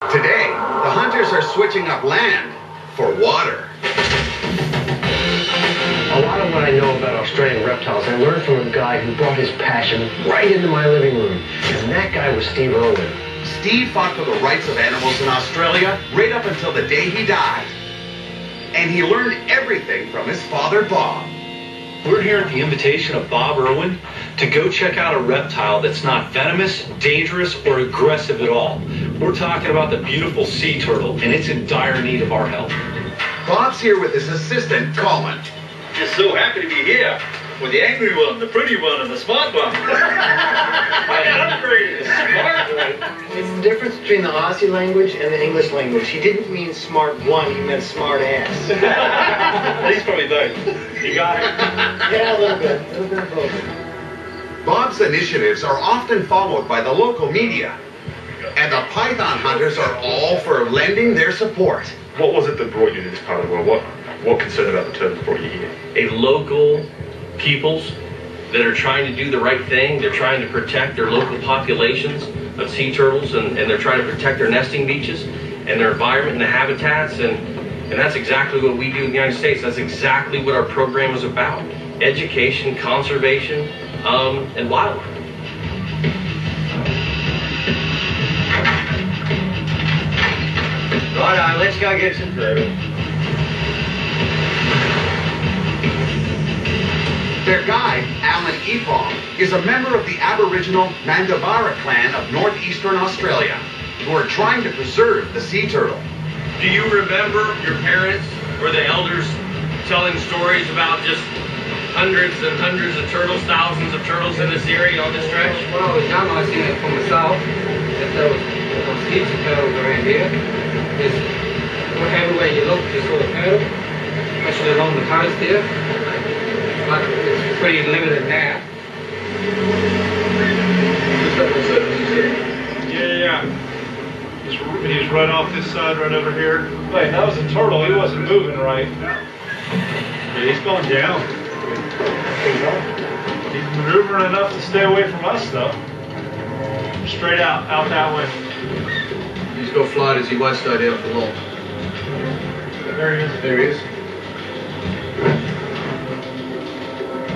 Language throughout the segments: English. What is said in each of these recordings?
Today, the hunters are switching up land for water. A lot of what I know about Australian reptiles I learned from a guy who brought his passion right into my living room. And that guy was Steve Irwin. Steve fought for the rights of animals in Australia right up until the day he died. And he learned everything from his father, Bob. We're here at the invitation of Bob Irwin to go check out a reptile that's not venomous, dangerous, or aggressive at all. We're talking about the beautiful sea turtle, and it's in dire need of our help. Bob's here with his assistant, Colin. Just so happy to be here with the angry one, the pretty one, and the smart one. I got upgraded. Smart one. It's the difference between the Aussie language and the English language. He didn't mean smart one, he meant smart ass. He's probably both. You got it? Yeah, a little bit. A little bit of both. Bob's initiatives are often followed by the local media. And the python hunters are all for lending their support. What was it that brought you to this part of the world? What concern about the turtles brought you here? A local peoples that are trying to do the right thing. They're trying to protect their local populations of sea turtles, and they're trying to protect their nesting beaches and their environment and the habitats, and that's exactly what we do in the United States. That's exactly what our program is about. Education, conservation, and wildlife. Righto, let's go get some food. Their guide, Epong, is a member of the Aboriginal Mandavara clan of northeastern Australia, who are trying to preserve the sea turtle. Do you remember your parents or the elders telling stories about just hundreds and hundreds of turtles, thousands of turtles in this area on this stretch? When I was young, I seen it for myself, that there was heaps of turtles around here. Everywhere you look, you saw a turtle, especially along the coast here. But it's pretty limited now. Yeah. He's right off this side, right over here. Wait, that was a turtle. He wasn't moving right. Yeah, he's going down. He's maneuvering enough to stay away from us, though. Straight out that way. He's got floaters, he won't stay down for long. There he is. There he is.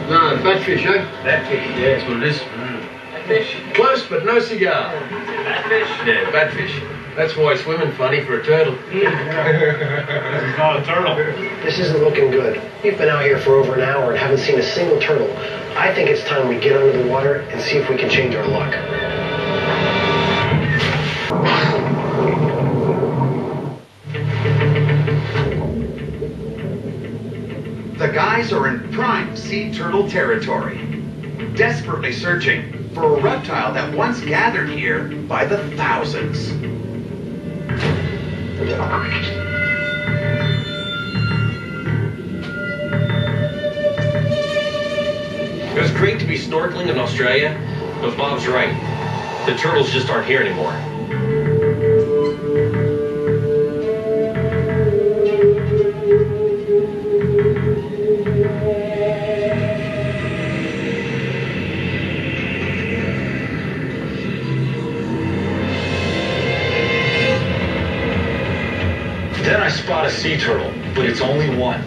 No, batfish, eh? Batfish, yeah. That's what it is. Batfish. Close, but no cigar. Batfish? Yeah, batfish. That's why he's swimming funny for a turtle. This is not a turtle. This isn't looking good. We've been out here for over an hour and haven't seen a single turtle. I think it's time we get under the water and see if we can change our luck. The guys are in prime sea turtle territory, desperately searching for a reptile that once gathered here by the thousands. It was great to be snorkeling in Australia, but Bob's right. The turtles just aren't here anymore. Then I spot a sea turtle, but it's only one.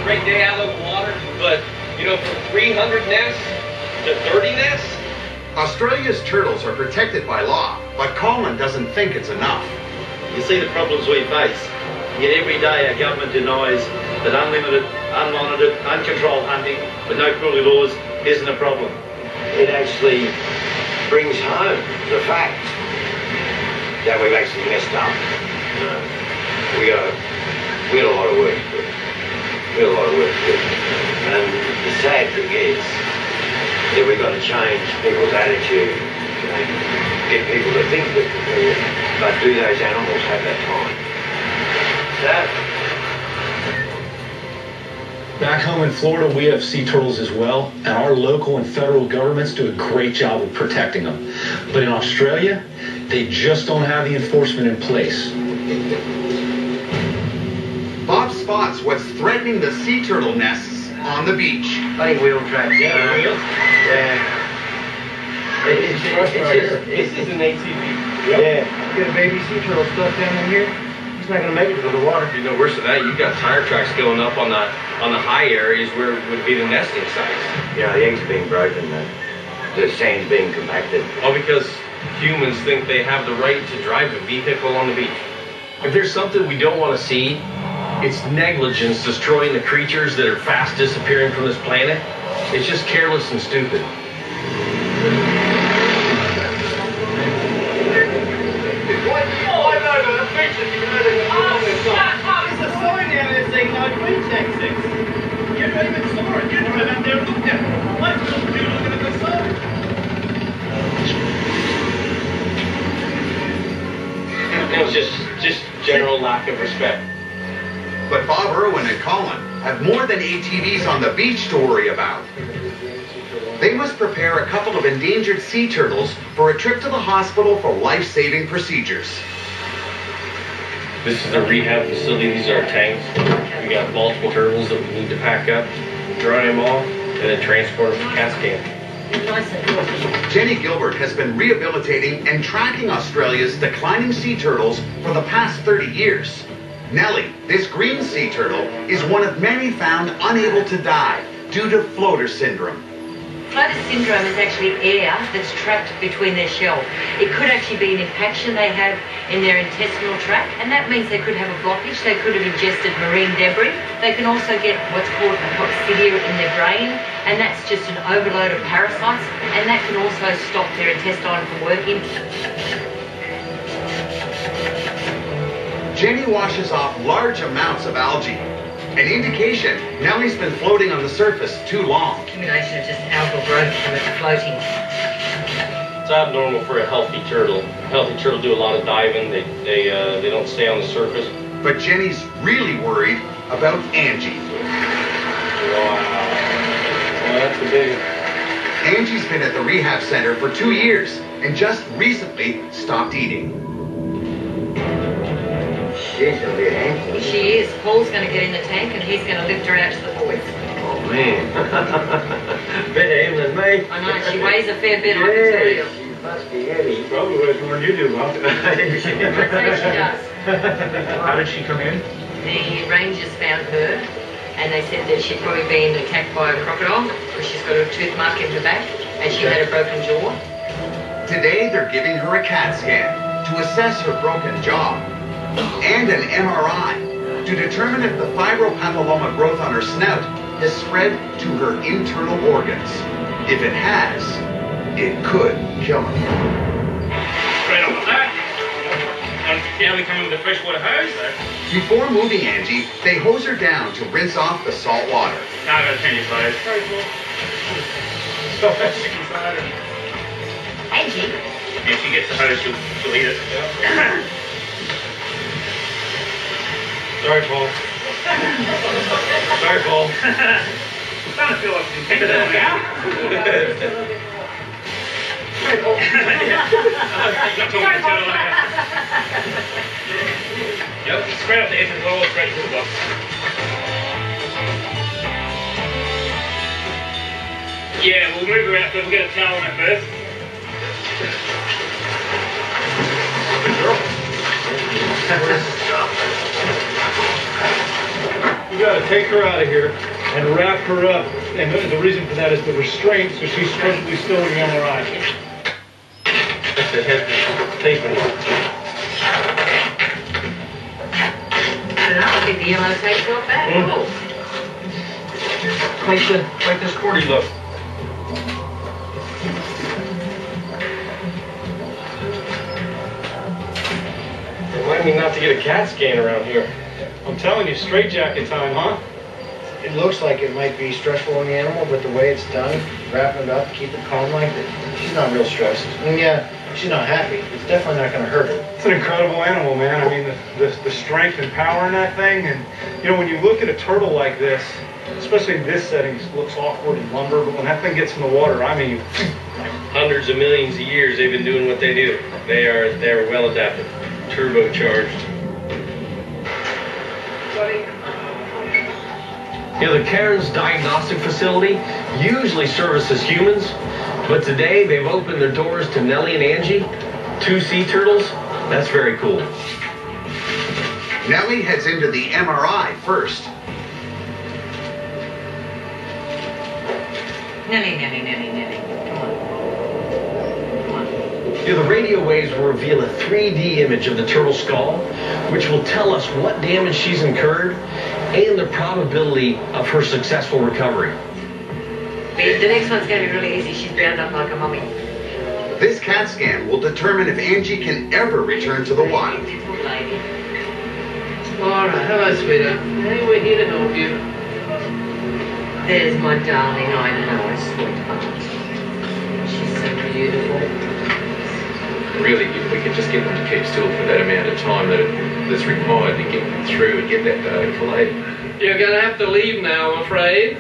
Great day out of the water, but, from 300 nests to 30 nests? Australia's turtles are protected by law, but Colin doesn't think it's enough. You see the problems we face. Yet every day our government denies that unlimited, unmonitored, uncontrolled hunting with no cruelty laws isn't a problem. It actually brings home the fact that we've actually messed up. We got a lot of work to do. And the sad thing is that we've got to change people's attitude, get people to think differently, but do those animals have that time? Back home. home in Florida, we have sea turtles as well, and our local and federal governments do a great job of protecting them. But in Australia, they just don't have the enforcement in place. Bob spots what's threatening the sea turtle nests on the beach. Funny wheel tracks. Yeah, wheels. Yeah. This is an ATV. Yeah. Get a baby sea turtle stuck down in here. He's not gonna make it to the water. You know, worse than that, you've got tire tracks going up on the high areas where would be the nesting sites. Yeah, the eggs are being broken, the sand's being compacted. All because humans think they have the right to drive a vehicle on the beach. If there's something we don't want to see, it's negligence destroying the creatures that are fast disappearing from this planet. It's just careless and stupid. It was just general lack of respect. But Bob, Irwin, and Colin have more than ATVs on the beach to worry about. They must prepare a couple of endangered sea turtles for a trip to the hospital for life-saving procedures. This is the rehab facility. These are our tanks. We got multiple turtles that we need to pack up, dry them off, and then transport them to CAT scan. Jenny Gilbert has been rehabilitating and tracking Australia's declining sea turtles for the past 30 years. Nellie, this green sea turtle, is one of many found unable to die due to floater syndrome. Floater syndrome is actually air that's trapped between their shell. It could actually be an impaction they have in their intestinal tract, and that means they could have a blockage. They could have ingested marine debris. They can also get what's called a coccidia in their brain, and that's just an overload of parasites, and that can also stop their intestine from working. Jenny washes off large amounts of algae, an indication Nellie's been floating on the surface too long. Accumulation of just algal growth from it floating. It's abnormal for a healthy turtle. A healthy turtle do a lot of diving. They don't stay on the surface. But Jenny's really worried about Angie. Wow. Well, that's a big one. Angie's been at the rehab center for 2 years and just recently stopped eating. She's gonna be a handful. She is. Paul's going to get in the tank and he's going to lift her out to the boys. Oh man. Better him than me. I know, she weighs a fair bit, I can tell you. She must be heavy. Probably weighs more than you do, Bob. I'd say she does. How did she come in? The rangers found her and they said that she'd probably been attacked by a crocodile because she's got a tooth mark in her back and she had a broken jaw. Today they're giving her a CAT scan to assess her broken jaw and an MRI to determine if the fibropapilloma growth on her snout has spread to her internal organs. If it has, it could kill her. Straight off the back. Now we come in with a freshwater hose. Before moving Angie, they hose her down to rinse off the salt water. Now I've got to turn your clothes. Stop that sticky side. Angie? If she gets the hose, she'll eat it. Yeah. Sorry, Paul. Sorry, Paul. I'm starting to feel like she's intentional now. Not talking to her later. Yep, straight up the edge as well, straight to the box. Yeah, we'll move her out, but we'll get a towel on it first. You gotta take her out of here and wrap her up. And the reason for that is the restraint, so she's perfectly still in the MRI. That's the head taping. I think the yellow tape's not bad. Make this cordy look. Remind me not to get a CAT scan around here. I'm telling you, straitjacket time, huh? It looks like it might be stressful on the animal, but the way it's done, wrapping it up, keep it calm like that, she's not real stressed. I mean, yeah, she's not happy. It's definitely not going to hurt her. It's an incredible animal, man. I mean, the strength and power in that thing. And, you know, when you look at a turtle like this, especially in this setting, it looks awkward and lumber, but when that thing gets in the water, I mean... Hundreds of millions of years they've been doing what they do. They are well adapted, turbocharged. You know, the Cairns diagnostic facility usually services humans, but today they've opened their doors to Nellie and Angie, 2 sea turtles. That's very cool. Nellie heads into the MRI first. Nellie. Come on. You know, the radio waves will reveal a 3D image of the turtle skull, which will tell us what damage she's incurred and the probability of her successful recovery. The next one's going to be really easy. She's bound up like a mummy. This CAT scan will determine if Angie can ever return to the wild. All right, hello, sweetheart. Hey, we're here to help you. There's my darling, I know, sweetheart. She's so beautiful. Really, if we could just get them to keep still for that amount of time that's required to get them through and get that data collated. You're going to have to leave now, I'm afraid.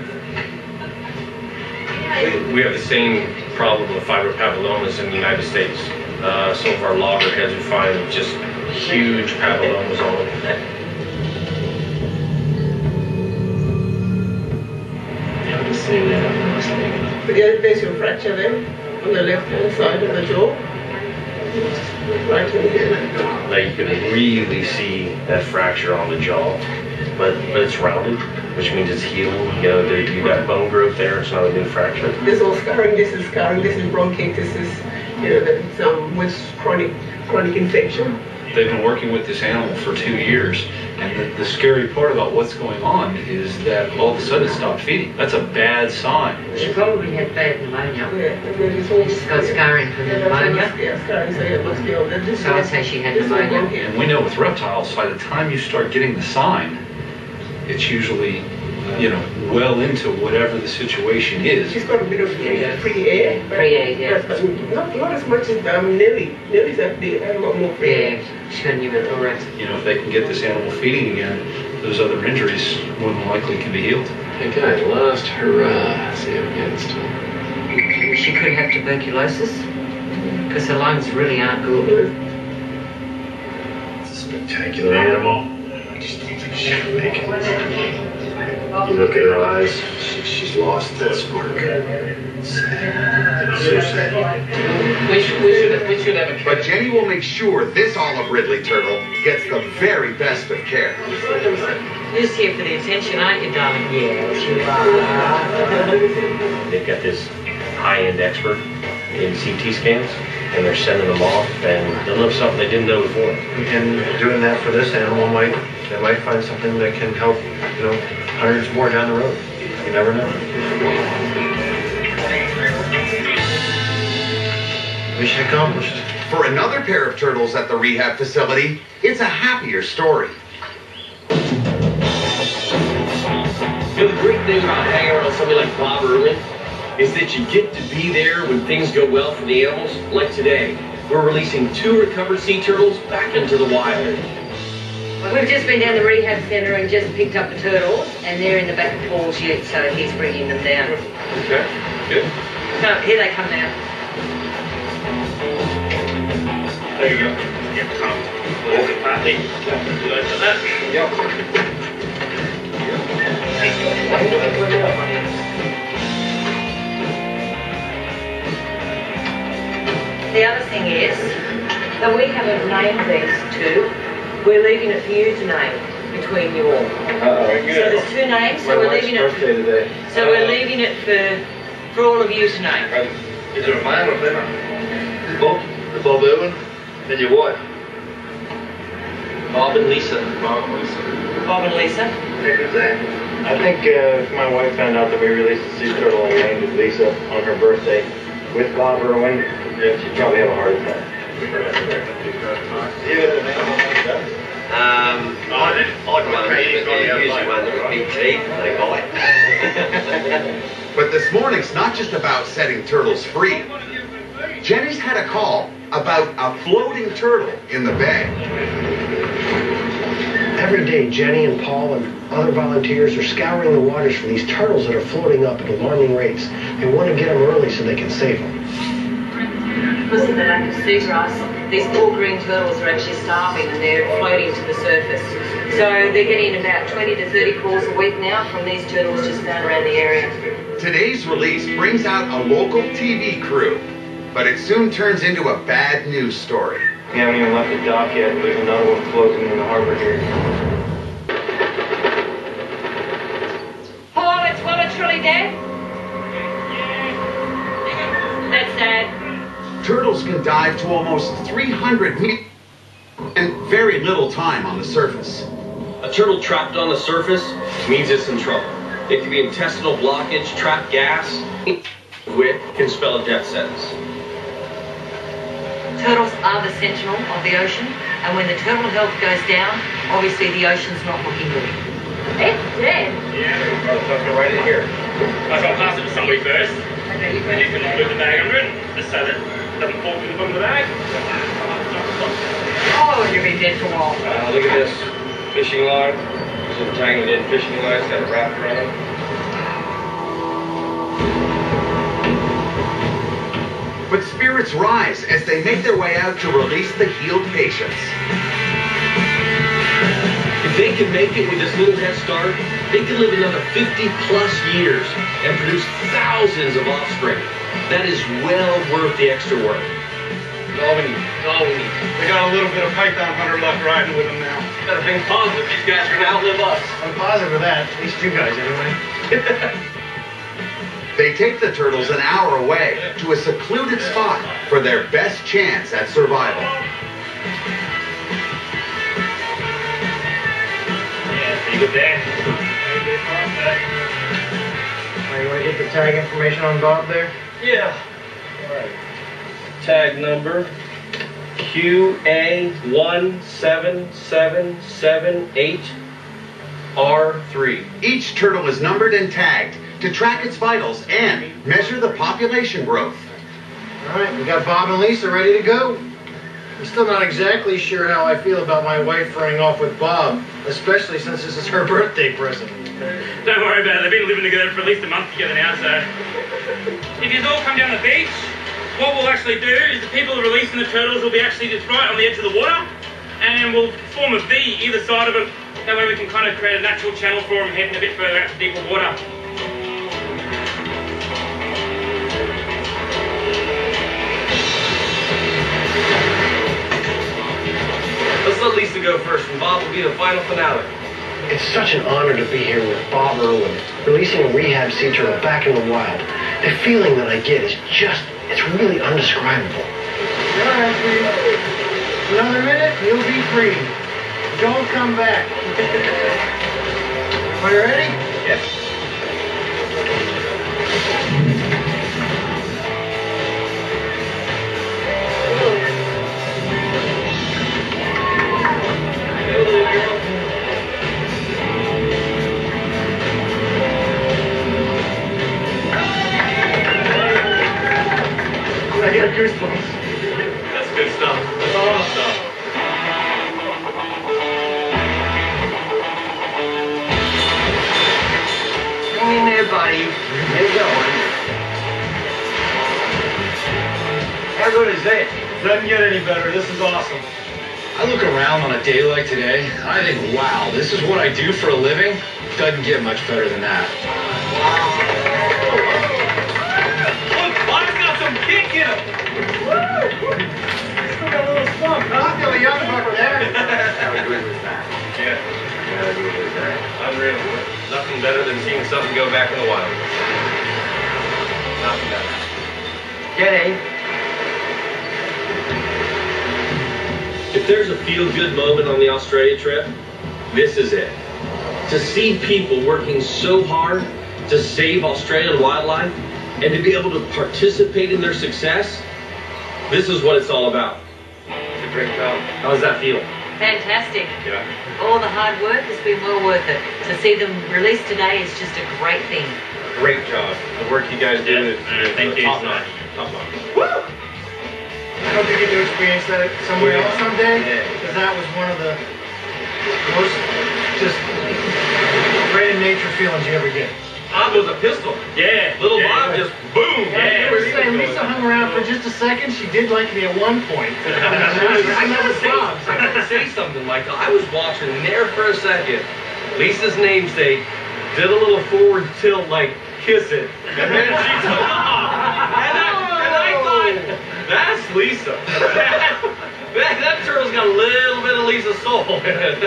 We have the same problem with fibropapillomas in the United States. Some of our loggerheads we find just huge papillomas on them. Haven't seen that. There's your fracture there on the left-hand side of the jaw. Right in here. Now you can really see that fracture on the jaw, but it's rounded, which means it's healing. You know, you got bone growth there. It's not a new fracture. There's all scarring. This is scarring. This is bronchitis. This is, you know, that's with chronic infection. They've been working with this animal for 2 years, and the scary part about what's going on is that all of a sudden it stopped feeding. That's a bad sign. She probably had bad pneumonia. Yeah, She's got scarring from the pneumonia. Yeah, scarring, so it must be on this. So I'd say she had pneumonia. And we know with reptiles, by the time you start getting the sign, it's usually, you know, well into whatever the situation is. She's got a bit of pre-air. Pre-air, yeah. But not as much as Nellie. Nellie's had a lot more pre-air. Yeah, she got pneumothorax. You know, if they can get this animal feeding again, those other injuries more than likely can be healed. Okay, last hurrah. See how it gets to them. She could have tuberculosis because her lungs really aren't good. It's a spectacular animal. I just don't think she can make it. You look at her eyes, she's lost that spark. Sad. So sad. We should have a But Jenny will make sure this olive Ridley turtle gets the very best of care. You're just here for the attention, aren't you, darling? Yes, you are. They've got this high-end expert in CT scans, and they're sending them off, and they'll know something they didn't know before. And doing that for this animal they might find something that can help, you know, hundreds more down the road. You never know. Mission accomplished. For another pair of turtles at the rehab facility, it's a happier story. You know, the great thing about hanging around somebody like Bob Irwin is that you get to be there when things go well for the animals. Like today, we're releasing 2 recovered sea turtles back into the wild. We've just been down the rehab centre and just picked up the turtles, and they're in the back of Paul's ute, so he's bringing them down. Okay, good. So here they come now. There you go. Yep, come. Walk it, Patty. Good over that. Yep. The other thing is that we haven't named these 2. We're leaving it for you to name between you all. So there's 2 names, so we're leaving it. Today. So we're leaving it for all of you to name. Is there a man or female? Bob Irwin, and your wife. Bob and Lisa. Bob and Lisa. I think if my wife found out that we released the sea turtle and named it Lisa on her birthday with Bob Irwin, she'd probably have a heart attack. I'd want to usually one with big teeth and they bite. But this morning's not just about setting turtles free. Jenny's had a call about a floating turtle in the bay. Every day, Jenny and Paul and other volunteers are scouring the waters for these turtles that are floating up at alarming rates. They want to get them early so they can save them. Because of the lack of seagrass, these poor green turtles are actually starving and they're floating to the surface. So they're getting about 20 to 30 calls a week now from these turtles just found around the area. Today's release brings out a local TV crew, but it soon turns into a bad news story. We haven't even left the dock yet. There's another one floating in the harbor here. Paul, it's well and truly dead? That's sad. Turtles can dive to almost 300 meters and very little time on the surface. A turtle trapped on the surface means it's in trouble. It could be intestinal blockage, trapped gas, which can spell a death sentence. Turtles are the sentinel of the ocean, and when the turtle health goes down, obviously the ocean's not looking good. It's dead. Yeah, motherfucker, right in here. I've got to pass it to somebody first. Okay, And you can move the bag under it, just so that it doesn't fall through the bottom of the bag. Oh, you'll be dead for a while. Look at this fishing line. It's entangled in fishing line. It's got a wrap around it. But spirits rise as they make their way out to release the healed patients. If they can make it with this little head start, they can live another 50+ years and produce thousands of offspring. That is well worth the extra work. All we need. All we need. We got a little bit of python hunter luck riding with them now. Gotta think positive. These guys are gonna outlive us. I'm positive of that. At least you guys, anyway. They take the turtles an hour away to a secluded spot for their best chance at survival. Yeah, pretty good there. You want to get the tag information on Bob there? Yeah. All right. Tag number QA17778R3. Each turtle is numbered and tagged to track its vitals and measure the population growth. All right, we got Bob and Lisa ready to go. I'm still not exactly sure how I feel about my wife running off with Bob, especially since this is her birthday present. Don't worry about it. They've been living together for at least a month together now, so... If you all come down the beach, what we'll actually do is the people releasing the turtles will be actually just right on the edge of the water, and we'll form a V either side of it. That way we can kind of create a natural channel for them heading a bit further out to deeper water. Let's let Lisa go first, and Bob will be the final finale. It's such an honor to be here with Bob Irwin, releasing a rehab sea turtle back in the wild. The feeling that I get is just, it's really undescribable. All right, sweetie. Another minute, you'll be free. Don't come back. Are you ready? Yes. I got goosebumps. That's good stuff. That's all stuff. Hang in there, buddy. Get going. How good is this? Doesn't get any better. This is awesome. I look around on a day like today, I think, wow, this is what I do for a living? Doesn't get much better than that. Look, Bob's got some kick in him. Still got a little slump, huh? Still a young buck there. How good was that? Yeah. How good was that? Unreal. Nothing better than seeing something go back in the wild. Nothing better. Jenny? If there's a feel-good moment on the Australia trip, this is it. To see people working so hard to save Australian wildlife and to be able to participate in their success, this is what it's all about. It's a great job. How does that feel? Fantastic. Yeah. All the hard work has been well worth it. To see them released today is just a great thing. Great job. The work you guys do is Thank you. top notch. Top notch. Woo! I hope you get to experience that somewhere else someday, because that was one of the most just greatest nature feelings you ever get. Bob was a pistol. Yeah. Little Bob just boom. Yeah, Lisa hung around for just a second. She did like me at one point. I gotta say something, Michael. I was watching there for a second. Lisa's namesake did a little forward tilt, like kiss it, and then she took off. And I thought, that's Lisa. That turtle's got a little bit of Lisa's soul in it.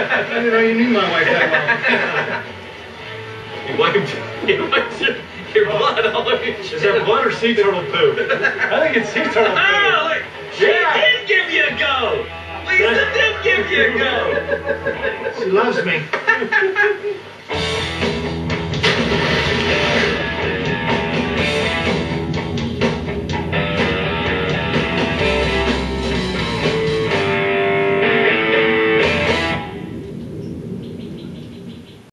I didn't know you knew my wife that well. You wiped your blood all over your chin. Is that blood or sea turtle poo? I think it's sea turtle poo. Oh, look, she did give you a go. Lisa did give you a go. She loves me.